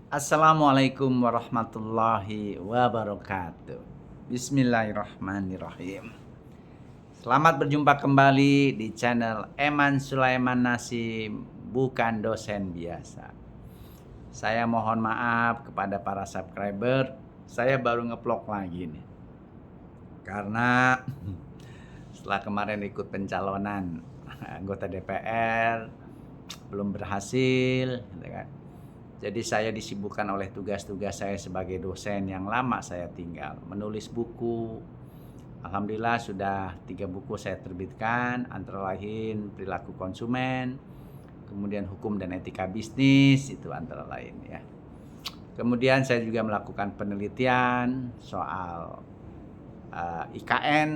Assalamualaikum warahmatullahi wabarakatuh. Bismillahirrahmanirrahim. Selamat berjumpa kembali di channel Eman Sulaiman Nasim, bukan dosen biasa. Saya mohon maaf kepada para subscriber, saya baru nge-vlog lagi nih. Karena setelah kemarin ikut pencalonan anggota DPR belum berhasil, gitu kan. Jadi saya disibukkan oleh tugas-tugas saya sebagai dosen yang lama saya tinggal. Menulis buku. Alhamdulillah sudah 3 buku saya terbitkan, antara lain Perilaku Konsumen, kemudian Hukum dan Etika Bisnis, itu antara lain ya. Kemudian saya juga melakukan penelitian soal IKN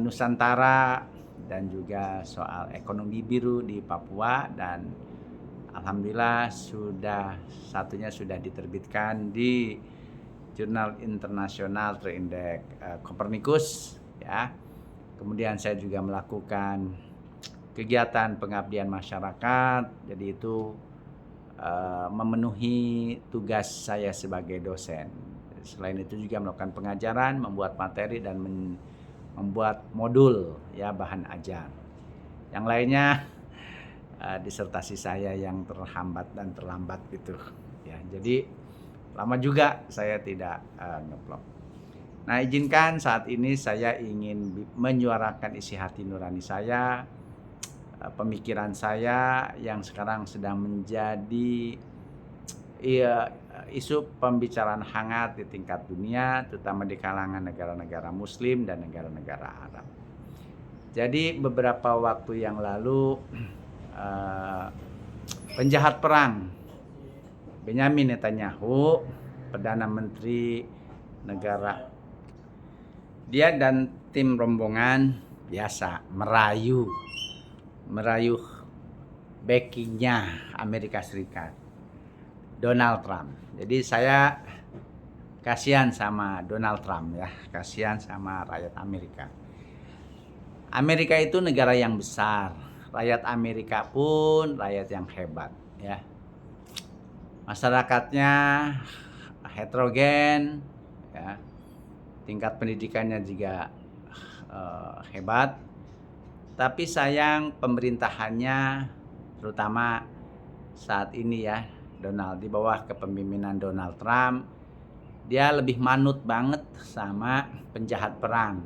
Nusantara dan juga soal ekonomi biru di Papua, dan alhamdulillah satunya sudah diterbitkan di jurnal internasional terindeks Copernicus ya. Kemudian saya juga melakukan kegiatan pengabdian masyarakat, jadi itu memenuhi tugas saya sebagai dosen. Selain itu juga melakukan pengajaran, membuat materi dan membuat modul ya, bahan ajar. Yang lainnya disertasi saya yang terhambat dan terlambat gitu ya. Jadi lama juga saya tidak nge-vlog. Nah, izinkan saat ini saya ingin menyuarakan isi hati nurani saya, pemikiran saya yang sekarang sedang menjadi isu pembicaraan hangat di tingkat dunia, terutama di kalangan negara-negara Muslim dan negara-negara Arab. Jadi beberapa waktu yang lalu penjahat perang Benyamin Netanyahu, Perdana Menteri negara, dia dan tim rombongan biasa merayu backingnya Amerika Serikat, Donald Trump. Jadi saya kasihan sama Donald Trump ya, kasihan sama rakyat Amerika. Amerika itu negara yang besar, rakyat Amerika pun rakyat yang hebat ya. Masyarakatnya heterogen ya. Tingkat pendidikannya juga hebat. Tapi sayang pemerintahannya, terutama saat ini ya, di bawah kepemimpinan Donald Trump, dia lebih manut banget sama penjahat perang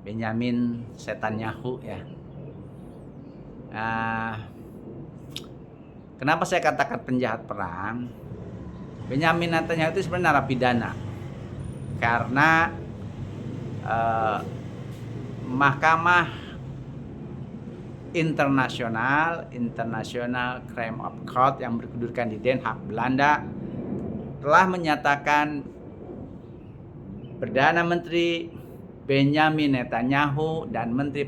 Benyamin Netanyahu ya. Kenapa saya katakan penjahat perang? Benyamin Netanyahu itu sebenarnya narapidana karena Mahkamah International Crime of Court yang berkedudukan di Den Haag, Belanda, telah menyatakan Perdana Menteri Benyamin Netanyahu dan Menteri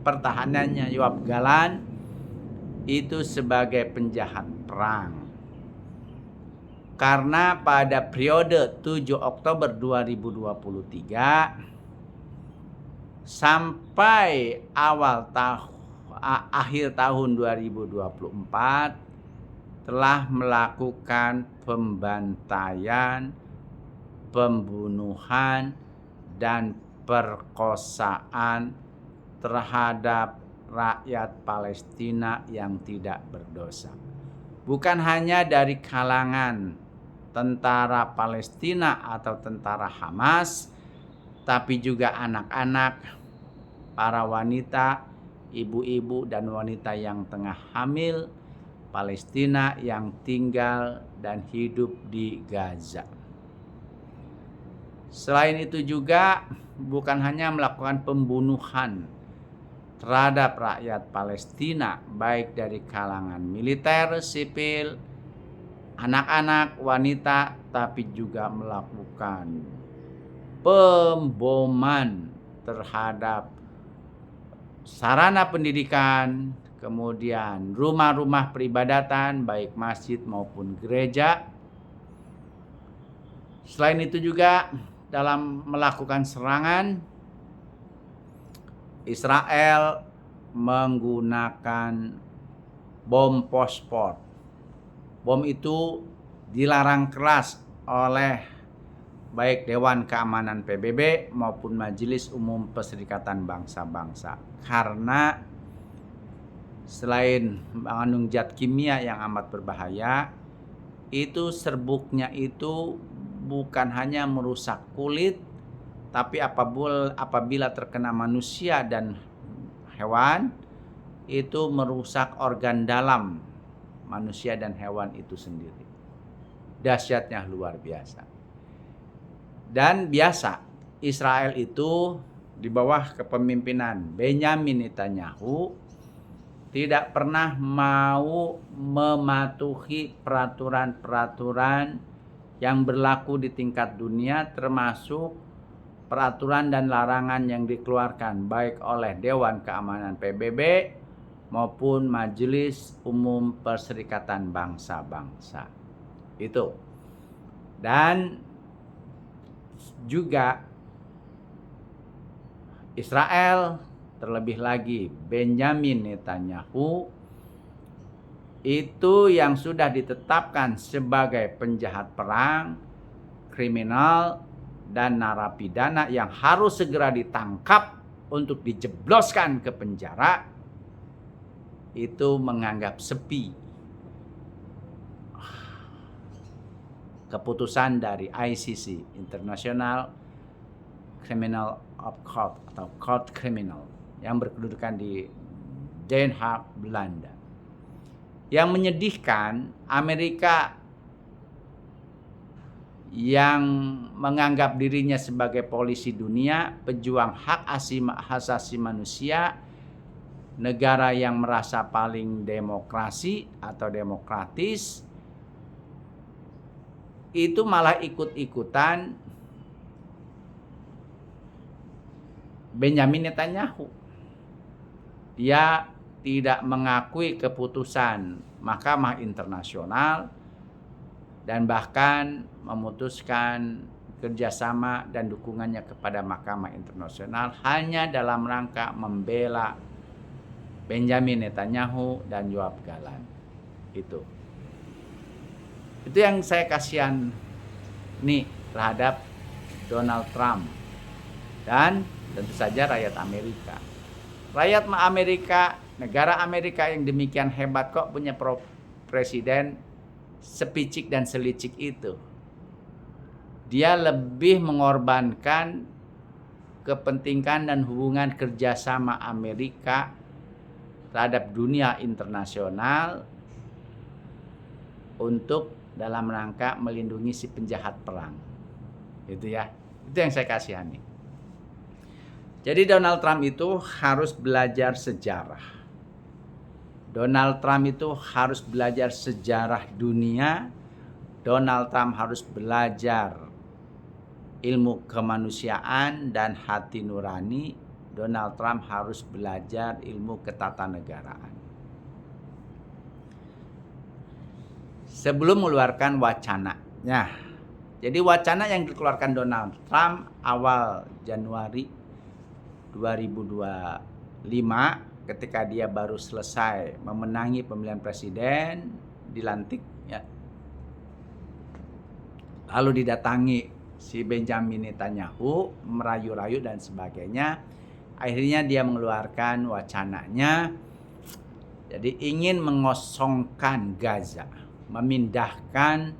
Pertahanannya Yoav Gallant itu sebagai penjahat perang. Karena pada periode 7 Oktober 2023 sampai akhir tahun 2024 telah melakukan pembantaian, pembunuhan, dan perkosaan terhadap rakyat Palestina yang tidak berdosa. Bukan hanya dari kalangan tentara Palestina atau tentara Hamas, tapi juga anak-anak, para wanita, ibu-ibu dan wanita yang tengah hamil Palestina yang tinggal dan hidup di Gaza. Selain itu juga bukan hanya melakukan pembunuhan terhadap rakyat Palestina, baik dari kalangan militer, sipil, anak-anak, wanita, tapi juga melakukan pemboman terhadap sarana pendidikan, kemudian rumah-rumah peribadatan, baik masjid maupun gereja. Selain itu juga dalam melakukan serangan, Israel menggunakan bom fosfor. Bom itu dilarang keras oleh baik Dewan Keamanan PBB maupun Majelis Umum Perserikatan Bangsa-Bangsa, karena selain mengandung zat kimia yang amat berbahaya, itu serbuknya itu bukan hanya merusak kulit, tapi apabila terkena manusia dan hewan, itu merusak organ dalam manusia dan hewan itu sendiri. Dahsyatnya luar biasa. Dan biasa Israel itu di bawah kepemimpinan Benyamin Netanyahu tidak pernah mau mematuhi peraturan-peraturan yang berlaku di tingkat dunia, termasuk peraturan dan larangan yang dikeluarkan baik oleh Dewan Keamanan PBB maupun Majelis Umum Perserikatan Bangsa-Bangsa. Itu. Dan juga Israel, terlebih lagi Benyamin Netanyahu, itu yang sudah ditetapkan sebagai penjahat perang, kriminal, dan narapidana yang harus segera ditangkap untuk dijebloskan ke penjara, itu menganggap sepi keputusan dari ICC, International Criminal of Court atau Court Criminal, yang berkedudukan di Den Haag, Belanda. Yang menyedihkan, Amerika yang menganggap dirinya sebagai polisi dunia, pejuang hak asasi manusia, negara yang merasa paling demokrasi atau demokratis, itu malah ikut-ikutan Benyamin Netanyahu. Dia tidak mengakui keputusan Mahkamah Internasional dan bahkan memutuskan kerjasama dan dukungannya kepada Mahkamah Internasional hanya dalam rangka membela Benyamin Netanyahu dan Yoav Gallant. Itu yang saya kasihan nih terhadap Donald Trump dan tentu saja rakyat Amerika. Rakyat Amerika, negara Amerika yang demikian hebat kok punya presiden sepicik dan selicik itu. Dia lebih mengorbankan kepentingan dan hubungan kerjasama Amerika terhadap dunia internasional untuk dalam rangka melindungi si penjahat perang. Itu ya. Itu yang saya kasihani. Jadi Donald Trump itu harus belajar sejarah. Donald Trump itu harus belajar sejarah dunia. Donald Trump harus belajar ilmu kemanusiaan dan hati nurani. Donald Trump harus belajar ilmu ketatanegaraan. Sebelum mengeluarkan wacananya. Jadi wacana yang dikeluarkan Donald Trump awal Januari 2025 ketika dia baru selesai memenangi pemilihan presiden, dilantik ya. Lalu didatangi si Benjamin Netanyahu, merayu-rayu dan sebagainya. Akhirnya dia mengeluarkan wacananya. Jadi ingin mengosongkan Gaza, memindahkan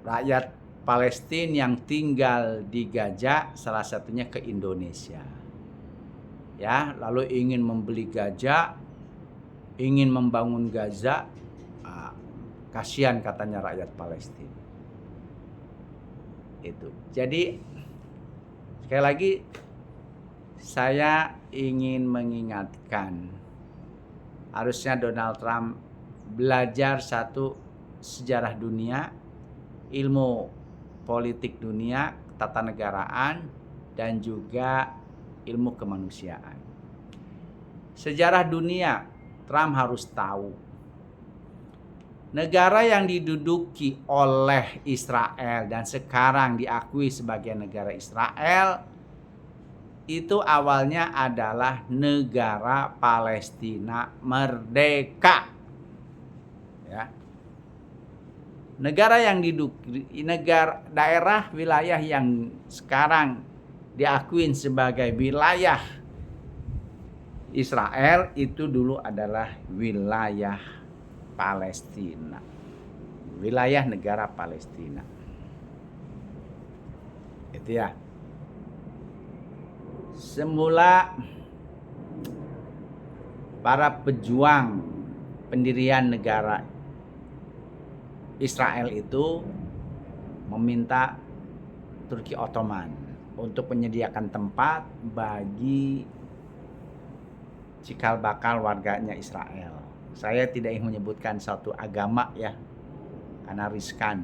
rakyat Palestina yang tinggal di Gaza, salah satunya ke Indonesia. Ya, lalu ingin membeli Gaza, ingin membangun Gaza. Kasihan katanya rakyat Palestina. Itu. Jadi sekali lagi saya ingin mengingatkan, harusnya Donald Trump belajar satu sejarah dunia, ilmu politik dunia, ketatanegaraan, dan juga ilmu kemanusiaan. Sejarah dunia, Trump harus tahu. Negara yang diduduki oleh Israel dan sekarang diakui sebagai negara Israel, itu awalnya adalah negara Palestina merdeka. Ya. negara yang daerah wilayah yang sekarang diakuin sebagai wilayah Israel itu dulu adalah wilayah Palestina. Wilayah negara Palestina. Itu ya. Semula para pejuang pendirian negara Israel itu meminta Turki Ottoman untuk menyediakan tempat bagi cikal bakal warganya Israel. Saya tidak ingin menyebutkan satu agama ya, karena riskan.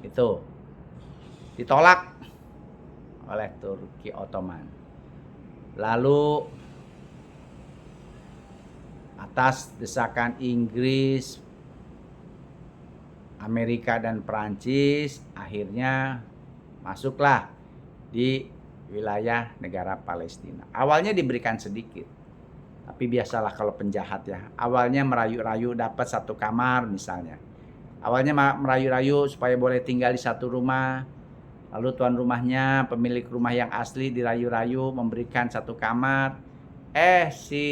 Itu ditolak oleh Turki Ottoman. Lalu atas desakan Inggris, Amerika dan Perancis, akhirnya masuklah di wilayah negara Palestina. Awalnya diberikan sedikit, tapi biasalah kalau penjahat ya. Awalnya merayu-rayu dapat satu kamar misalnya. Awalnya merayu-rayu supaya boleh tinggal di satu rumah. Lalu tuan rumahnya, pemilik rumah yang asli dirayu-rayu memberikan satu kamar. Si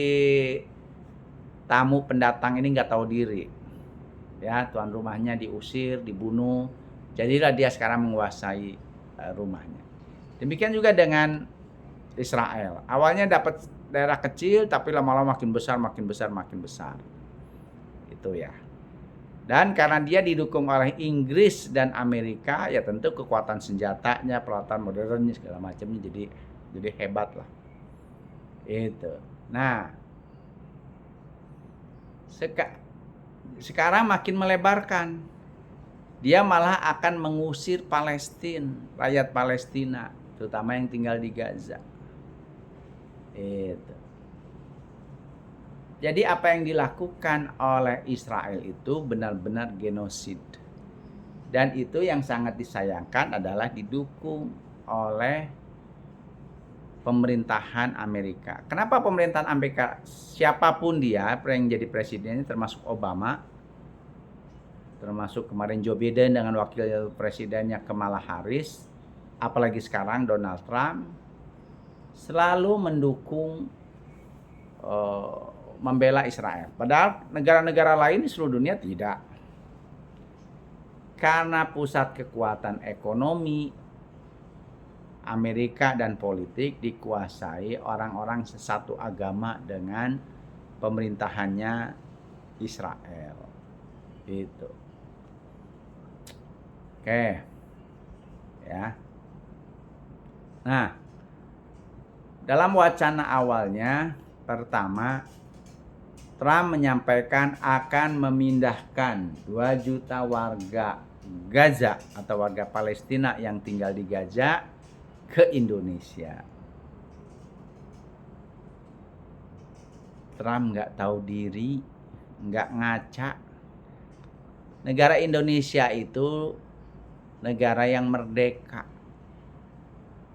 tamu pendatang ini nggak tahu diri. Ya, tuan rumahnya diusir, dibunuh. Jadilah dia sekarang menguasai rumahnya. Demikian juga dengan Israel. Awalnya dapat daerah kecil, tapi lama-lama makin besar, makin besar, makin besar. Itu ya. Dan karena dia didukung oleh Inggris dan Amerika, ya tentu kekuatan senjatanya, peralatan modernnya segala macamnya jadi hebat lah. Itu. Nah, sekarang makin melebarkan. Dia malah akan mengusir Palestina, rakyat Palestina, terutama yang tinggal di Gaza. Itu. Jadi apa yang dilakukan oleh Israel itu benar-benar genosid. Dan itu yang sangat disayangkan adalah didukung oleh pemerintahan Amerika. Kenapa pemerintahan Amerika, siapapun dia yang jadi presidennya, termasuk Obama, termasuk kemarin Joe Biden dengan wakil presidennya Kamala Harris, apalagi sekarang Donald Trump, selalu mendukung membela Israel. Padahal negara-negara lain di seluruh dunia tidak. Karena pusat kekuatan ekonomi Amerika dan politik dikuasai orang-orang sesatu agama dengan pemerintahannya Israel. Itu. Oke. Ya. Nah, dalam wacana awalnya, pertama, Trump menyampaikan akan memindahkan 2 juta warga Gaza atau warga Palestina yang tinggal di Gaza ke Indonesia. Trump nggak tahu diri, nggak ngaca. Negara Indonesia itu negara yang merdeka.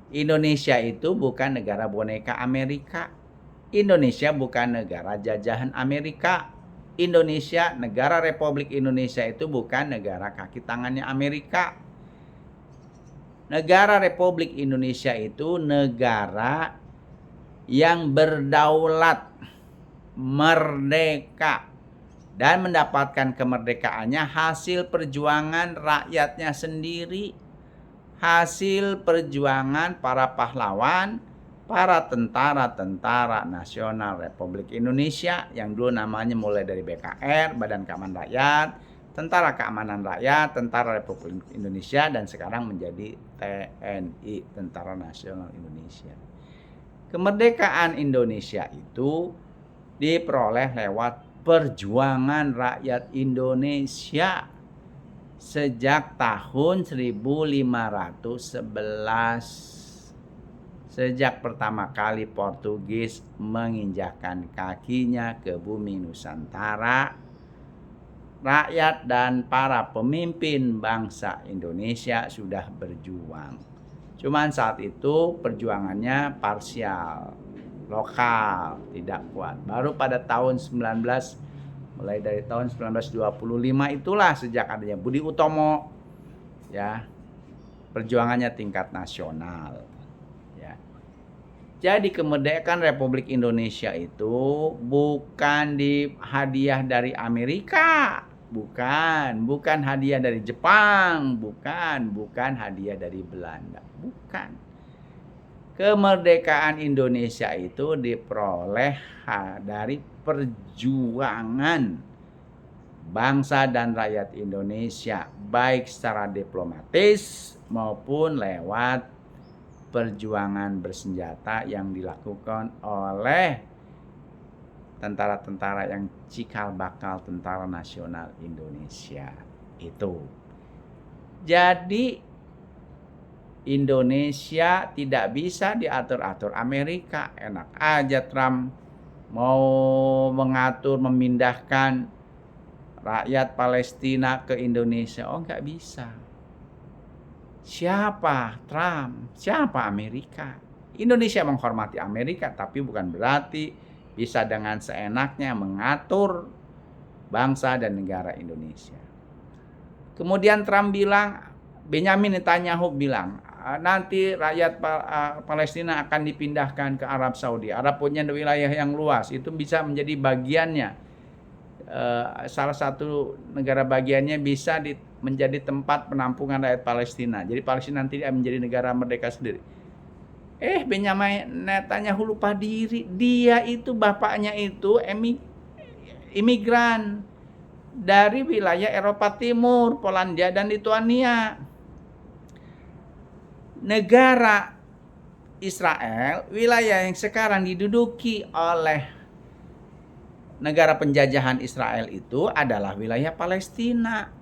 Indonesia itu bukan negara boneka Amerika. Indonesia bukan negara jajahan Amerika. Indonesia, negara Republik Indonesia itu bukan negara kaki tangannya Amerika. Negara Republik Indonesia itu negara yang berdaulat, merdeka, dan mendapatkan kemerdekaannya hasil perjuangan rakyatnya sendiri, hasil perjuangan para pahlawan, para tentara-tentara nasional Republik Indonesia yang dulu namanya mulai dari BKR, Badan Keamanan Rakyat, Tentara Keamanan Rakyat, Tentara Republik Indonesia, dan sekarang menjadi TNI, Tentara Nasional Indonesia. Kemerdekaan Indonesia itu diperoleh lewat perjuangan rakyat Indonesia sejak tahun 1511. Sejak pertama kali Portugis menginjakkan kakinya ke bumi Nusantara, rakyat dan para pemimpin bangsa Indonesia sudah berjuang. Cuman saat itu perjuangannya parsial, lokal, tidak kuat. Baru pada tahun 1945 Mulai dari tahun 1925 itulah sejak adanya Budi Utomo, ya, perjuangannya tingkat nasional, ya. Jadi kemerdekaan Republik Indonesia itu bukan hadiah dari Amerika, bukan hadiah dari Jepang, bukan hadiah dari Belanda, bukan. Kemerdekaan Indonesia itu diperoleh dari perjuangan bangsa dan rakyat Indonesia, baik secara diplomatis maupun lewat perjuangan bersenjata yang dilakukan oleh tentara-tentara yang cikal bakal Tentara Nasional Indonesia itu. Jadi Indonesia tidak bisa diatur-atur Amerika. Enak aja Trump mau mengatur, memindahkan rakyat Palestina ke Indonesia. Oh, nggak bisa. Siapa Trump? Siapa Amerika? Indonesia menghormati Amerika, tapi bukan berarti bisa dengan seenaknya mengatur bangsa dan negara Indonesia. Kemudian Trump bilang, Benyamin Netanyahu bilang, nanti rakyat Palestina akan dipindahkan ke Arab Saudi. Arab punya wilayah yang luas, itu bisa menjadi bagiannya. Salah satu negara bagiannya bisa menjadi tempat penampungan rakyat Palestina. Jadi Palestina nanti menjadi negara merdeka sendiri. Benyamin Netanyahu lupa diri. Dia itu bapaknya itu imigran dari wilayah Eropa Timur, Polandia dan Lituania. Negara Israel, wilayah yang sekarang diduduki oleh negara penjajahan Israel itu adalah wilayah Palestina.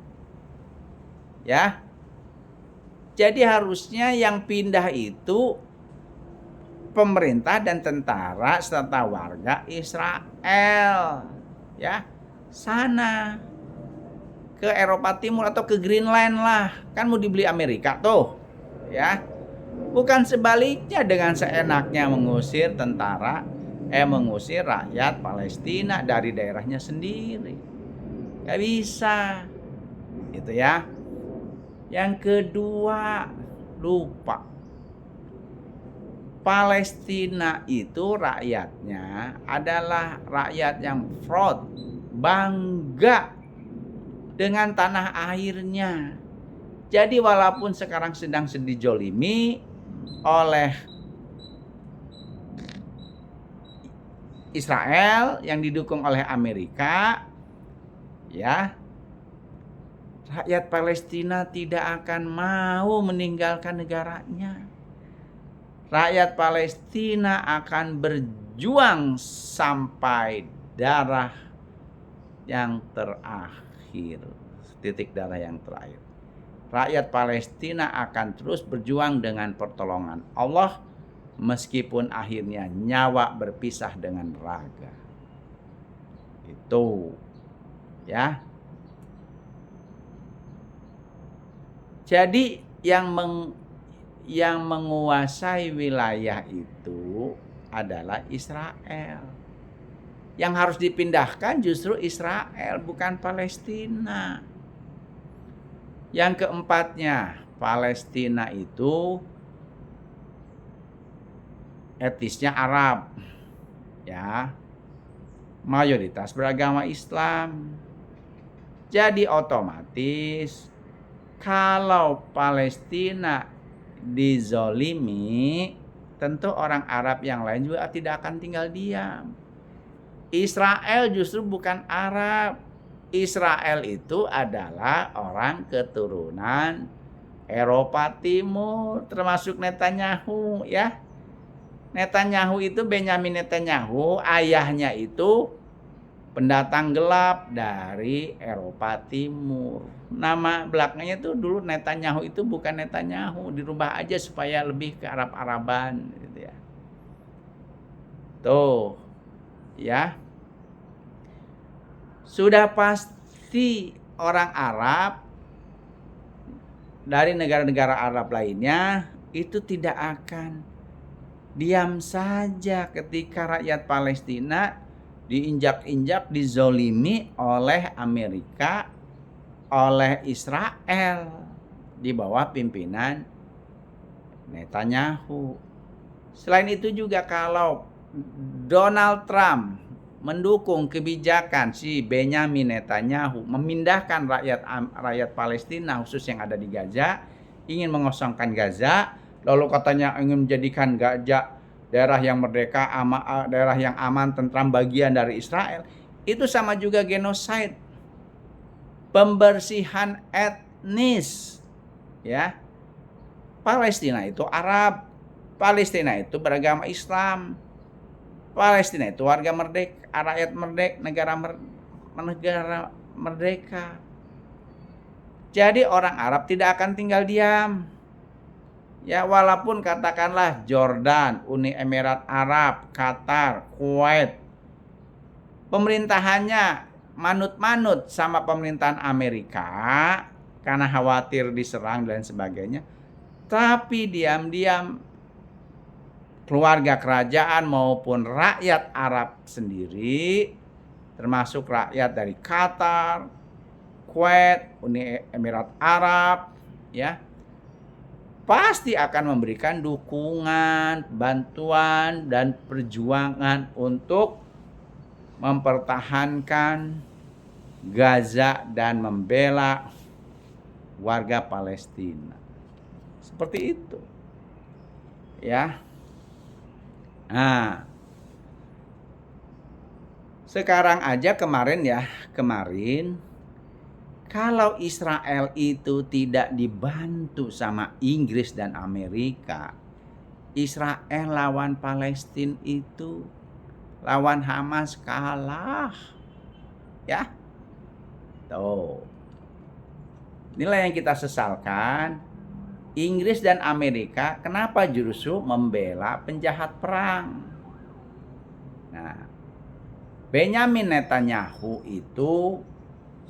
Ya. Jadi harusnya yang pindah itu pemerintah dan tentara serta warga Israel. Ya. Sana ke Eropa Timur atau ke Greenland lah. Kan mau dibeli Amerika tuh. Ya. Bukan sebaliknya dengan seenaknya mengusir rakyat Palestina dari daerahnya sendiri. Gak bisa. Gitu ya. Yang kedua, lupa. Palestina itu rakyatnya adalah rakyat yang proud, bangga dengan tanah airnya. Jadi walaupun sekarang sedang dijolimi oleh Israel yang didukung oleh Amerika, ya, rakyat Palestina tidak akan mau meninggalkan negaranya. Rakyat Palestina akan berjuang sampai darah yang terakhir, titik darah yang terakhir. Rakyat Palestina akan terus berjuang dengan pertolongan Allah meskipun akhirnya nyawa berpisah dengan raga. Itu ya. Jadi yang menguasai wilayah itu adalah Israel. Yang harus dipindahkan justru Israel, bukan Palestina. Yang keempatnya, Palestina itu etnisnya Arab, ya, mayoritas beragama Islam. Jadi otomatis kalau Palestina dizolimi, tentu orang Arab yang lain juga tidak akan tinggal diam. Israel justru bukan Arab. Israel itu adalah orang keturunan Eropa Timur, termasuk Netanyahu, ya. Netanyahu itu Benyamin Netanyahu, ayahnya itu pendatang gelap dari Eropa Timur. Nama belakangnya itu dulu Netanyahu itu bukan Netanyahu, dirubah aja supaya lebih ke Arab-Araban gitu ya. Tuh. Ya. Sudah pasti orang Arab dari negara-negara Arab lainnya itu tidak akan diam saja ketika rakyat Palestina diinjak-injak, dizolimi oleh Amerika, oleh Israel di bawah pimpinan Netanyahu. Selain itu juga kalau Donald Trump mendukung kebijakan si Benyamin Netanyahu memindahkan rakyat Palestina khusus yang ada di Gaza, ingin mengosongkan Gaza, lalu katanya ingin menjadikan Gaza daerah yang merdeka, daerah yang aman, tentram, bagian dari Israel, itu sama juga genocide, pembersihan etnis, ya. Palestina itu Arab, Palestina itu beragama Islam, Palestina itu warga merdeka, rakyat merdeka, negara merdeka. Jadi orang Arab tidak akan tinggal diam. Ya, walaupun katakanlah Jordan, Uni Emirat Arab, Qatar, Kuwait, pemerintahannya manut-manut sama pemerintahan Amerika karena khawatir diserang dan sebagainya. Tapi diam-diam keluarga kerajaan maupun rakyat Arab sendiri, termasuk rakyat dari Qatar, Kuwait, Uni Emirat Arab, ya, pasti akan memberikan dukungan, bantuan, dan perjuangan untuk mempertahankan Gaza dan membela warga Palestina. Seperti itu, ya. Nah, sekarang aja kemarin kalau Israel itu tidak dibantu sama Inggris dan Amerika, Israel lawan Palestina itu, lawan Hamas kalah, ya. Tuh, inilah yang kita sesalkan. Inggris dan Amerika kenapa justru membela penjahat perang? Nah, Benyamin Netanyahu itu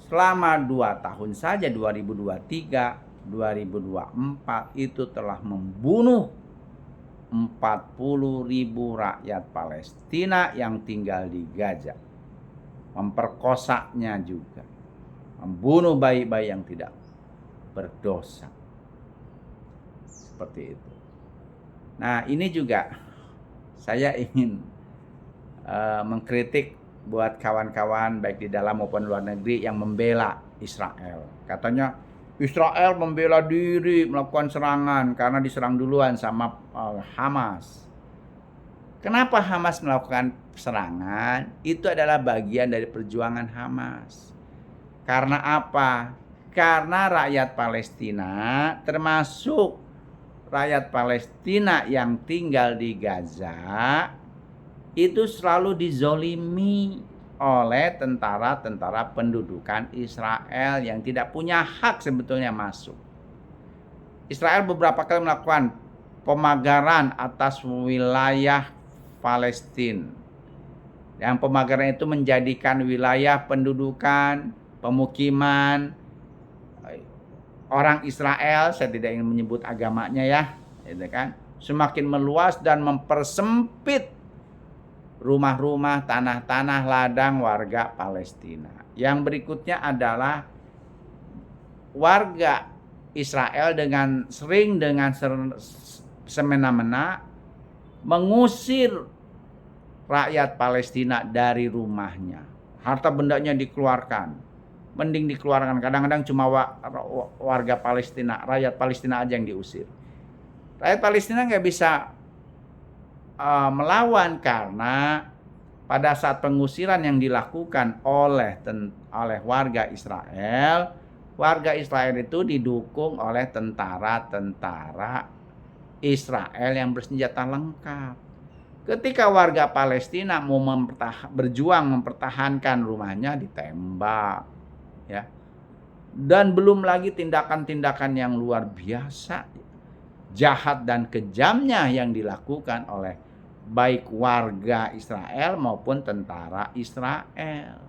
selama 2 tahun saja, 2023, 2024 itu telah membunuh 40.000 rakyat Palestina yang tinggal di Gaza. Memperkosanya juga. Membunuh bayi-bayi yang tidak berdosa. Seperti itu. Nah, ini juga saya ingin mengkritik buat kawan-kawan baik di dalam maupun luar negeri yang membela Israel. Katanya Israel membela diri melakukan serangan karena diserang duluan sama Hamas. Kenapa Hamas melakukan serangan? Itu adalah bagian dari perjuangan Hamas. Karena apa? Karena rakyat Palestina, termasuk rakyat Palestina yang tinggal di Gaza, itu selalu dizolimi oleh tentara-tentara pendudukan Israel yang tidak punya hak sebetulnya masuk. Israel beberapa kali melakukan pemagaran atas wilayah Palestina. Yang pemagaran itu menjadikan wilayah pendudukan, pemukiman orang Israel, saya tidak ingin menyebut agamanya ya, gitu kan, semakin meluas dan mempersempit rumah-rumah, tanah-tanah, ladang warga Palestina. Yang berikutnya adalah warga Israel sering dengan semena-mena mengusir rakyat Palestina dari rumahnya. Harta bendanya dikeluarkan. Mending dikeluarkan. Kadang-kadang cuma warga Palestina, rakyat Palestina aja yang diusir. Rakyat Palestina nggak bisa melawan karena pada saat pengusiran yang dilakukan oleh warga Israel itu didukung oleh tentara-tentara Israel yang bersenjata lengkap. Ketika warga Palestina mau berjuang mempertahankan rumahnya, ditembak. Ya, dan belum lagi tindakan-tindakan yang luar biasa, jahat dan kejamnya yang dilakukan oleh baik warga Israel maupun tentara Israel.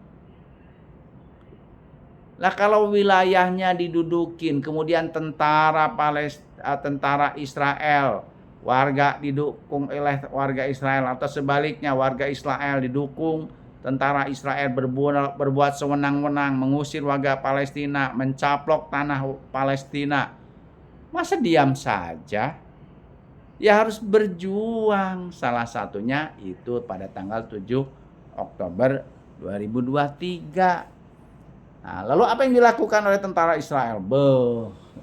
Lah kalau wilayahnya didudukin, kemudian tentara Israel, warga didukung oleh warga Israel, atau sebaliknya warga Israel didukung tentara Israel berbuat sewenang-wenang, mengusir warga Palestina, mencaplok tanah Palestina. Masa diam saja? Ya harus berjuang. Salah satunya itu pada tanggal 7 Oktober 2023. Nah, lalu apa yang dilakukan oleh tentara Israel?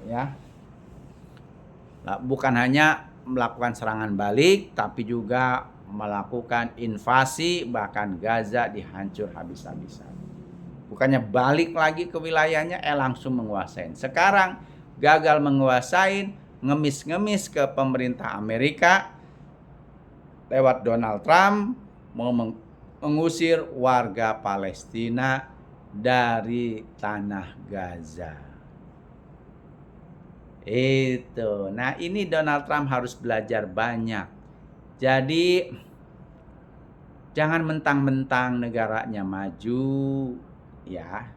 Ya. Bukan hanya melakukan serangan balik, tapi juga melakukan invasi, bahkan Gaza dihancur habis-habisan. Bukannya balik lagi ke wilayahnya, langsung menguasai. Sekarang gagal menguasai, ngemis-ngemis ke pemerintah Amerika lewat Donald Trump, mau mengusir warga Palestina dari tanah Gaza. Itu. Nah, ini Donald Trump harus belajar banyak. Jadi jangan mentang-mentang negaranya maju, ya.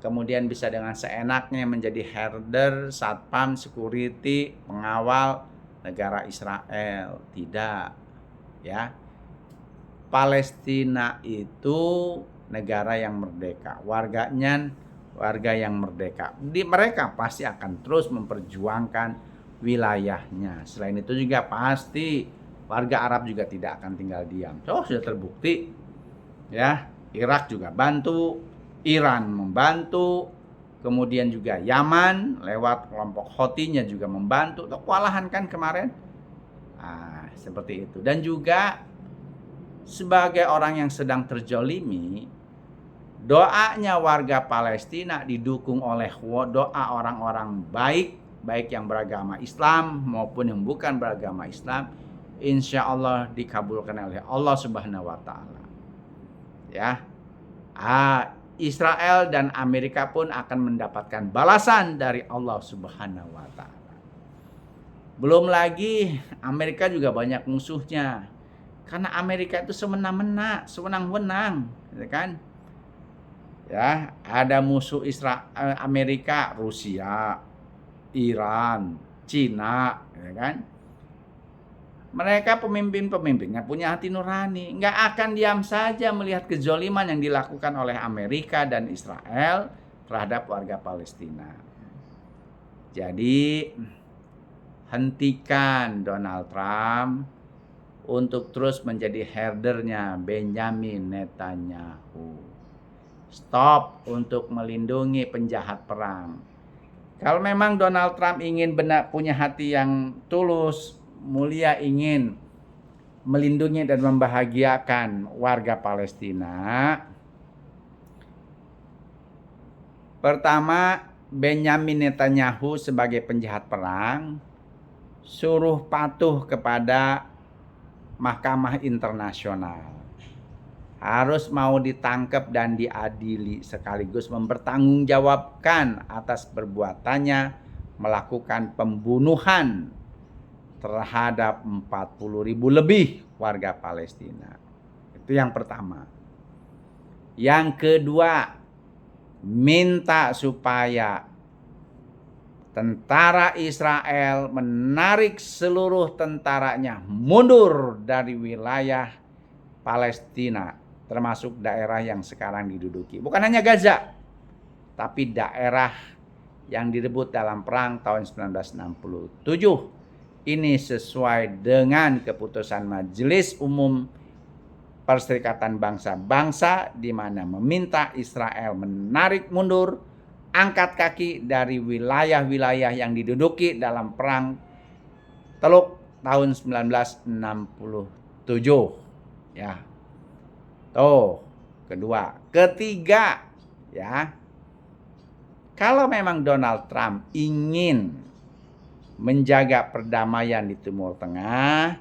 Kemudian bisa dengan seenaknya menjadi herder, satpam, security, pengawal negara Israel. Tidak, ya. Palestina itu negara yang merdeka, warga yang merdeka. Mereka pasti akan terus memperjuangkan wilayahnya. Selain itu juga pasti warga Arab juga tidak akan tinggal diam. Sudah terbukti, ya. Irak juga bantu, Iran membantu, kemudian juga Yaman lewat kelompok Houthi-nya juga membantu. Kewalahan kan kemarin. Seperti itu. Dan juga sebagai orang yang sedang terjolimi, doanya warga Palestina didukung oleh doa orang-orang baik yang beragama Islam maupun yang bukan beragama Islam, insya Allah dikabulkan oleh Allah Subhanahu wa Ta'ala. Ya, Israel dan Amerika pun akan mendapatkan balasan dari Allah Subhanahu wa Ta'ala. Belum lagi Amerika juga banyak musuhnya, karena Amerika itu sewenang-wenang, gitu kan? Ya, ada musuh Amerika, Rusia, Iran, Cina, ya kan? Mereka pemimpinnya punya hati nurani, nggak akan diam saja melihat kezoliman yang dilakukan oleh Amerika dan Israel terhadap warga Palestina. Jadi hentikan Donald Trump untuk terus menjadi herdernya Benjamin Netanyahu. Stop untuk melindungi penjahat perang. Kalau memang Donald Trump ingin punya hati yang tulus, mulia, ingin melindungi dan membahagiakan warga Palestina, pertama, Benjamin Netanyahu sebagai penjahat perang suruh patuh kepada Mahkamah Internasional. Harus mau ditangkap dan diadili, sekaligus mempertanggungjawabkan atas perbuatannya melakukan pembunuhan terhadap 40.000 lebih warga Palestina. Itu yang pertama. Yang kedua, minta supaya tentara Israel menarik seluruh tentaranya mundur dari wilayah Palestina, termasuk daerah yang sekarang diduduki. Bukan hanya Gaza, tapi daerah yang direbut dalam perang tahun 1967. Ini sesuai dengan keputusan Majelis Umum Perserikatan Bangsa-Bangsa, di mana meminta Israel menarik mundur, angkat kaki dari wilayah-wilayah yang diduduki dalam perang Teluk tahun 1967. Ya. Tuh, kedua. Ketiga, ya. Kalau memang Donald Trump ingin menjaga perdamaian di Timur Tengah,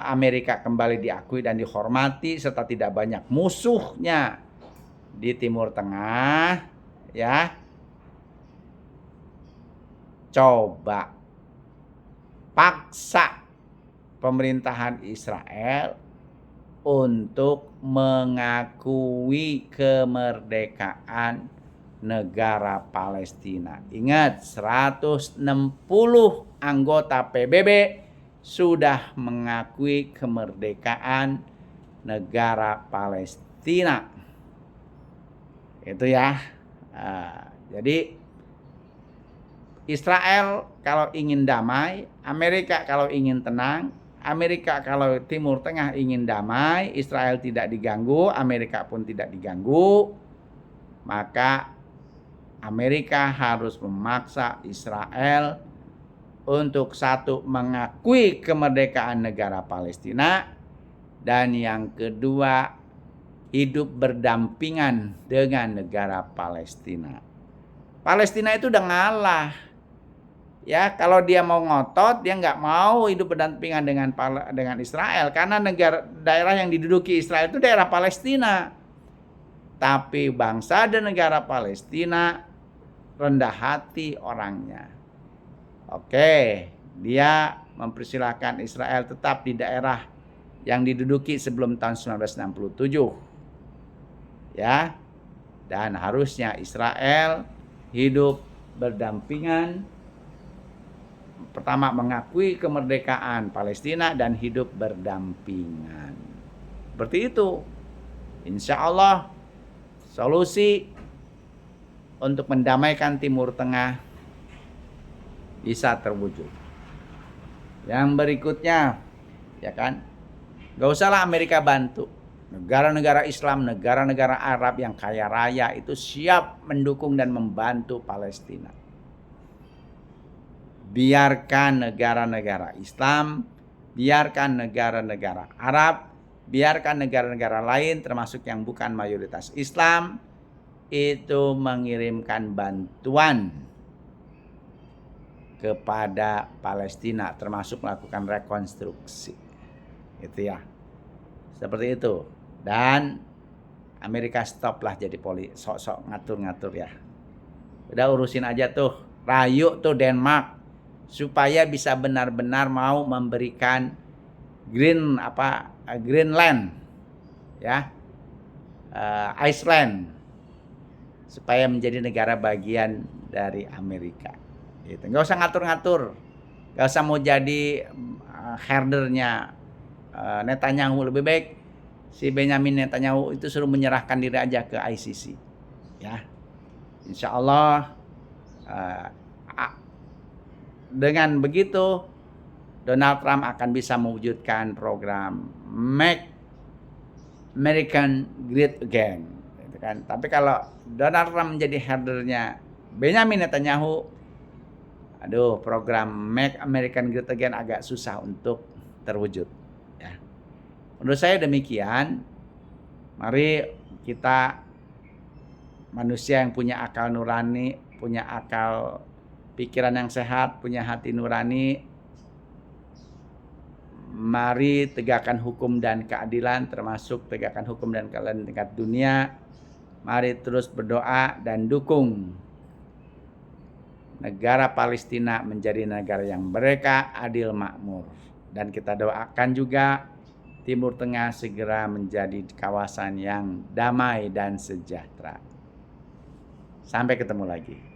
Amerika kembali diakui dan dihormati serta tidak banyak musuhnya di Timur Tengah, ya. Coba paksa pemerintahan Israel untuk mengakui kemerdekaan negara Palestina. Ingat, 160 anggota PBB sudah mengakui kemerdekaan negara Palestina. Itu ya. Jadi Israel kalau ingin damai, Amerika kalau ingin tenang, Amerika kalau Timur Tengah ingin damai, Israel tidak diganggu, Amerika pun tidak diganggu, maka Amerika harus memaksa Israel untuk satu, mengakui kemerdekaan negara Palestina, dan yang kedua, hidup berdampingan dengan negara Palestina. Palestina itu udah ngalah. Ya, kalau dia mau ngotot, dia nggak mau hidup berdampingan dengan Israel, karena daerah yang diduduki Israel itu daerah Palestina. Tapi bangsa dan negara Palestina rendah hati orangnya. Oke, dia mempersilahkan Israel tetap di daerah yang diduduki sebelum tahun 1967. Ya. Dan harusnya Israel hidup berdampingan, pertama mengakui kemerdekaan Palestina dan hidup berdampingan. Seperti itu. Insya Allah solusi untuk mendamaikan Timur Tengah bisa terwujud. Yang berikutnya, ya kan, gak usahlah Amerika bantu. Negara-negara Islam, negara-negara Arab yang kaya raya itu siap mendukung dan membantu Palestina. Biarkan negara-negara Islam, biarkan negara-negara Arab, biarkan negara-negara lain termasuk yang bukan mayoritas Islam itu mengirimkan bantuan kepada Palestina, termasuk melakukan rekonstruksi. Itu ya. Seperti itu. Dan Amerika stoplah jadi sok-sok ngatur-ngatur ya. Udah urusin aja tuh, rayu tuh Denmark supaya bisa benar-benar mau memberikan Greenland ya, Iceland supaya menjadi negara bagian dari Amerika. Gitu. Nggak usah ngatur-ngatur, nggak usah mau jadi herdernya Netanyahu. Lebih baik si Benyamin Netanyahu itu suruh menyerahkan diri aja ke ICC. Ya, Insya Allah dengan begitu Donald Trump akan bisa mewujudkan program Make American Great Again. Gitu kan. Tapi kalau Donald Trump menjadi herdernya Benyamin Netanyahu, program Make American Great Again agak susah untuk terwujud. Ya. Menurut saya demikian. Mari kita manusia yang punya akal nurani, punya akal pikiran yang sehat, punya hati nurani, mari tegakkan hukum dan keadilan, termasuk tegakkan hukum dan keadilan tingkat dunia. Mari terus berdoa dan dukung negara Palestina menjadi negara yang merdeka, adil, makmur. Dan kita doakan juga Timur Tengah segera menjadi kawasan yang damai dan sejahtera. Sampai ketemu lagi.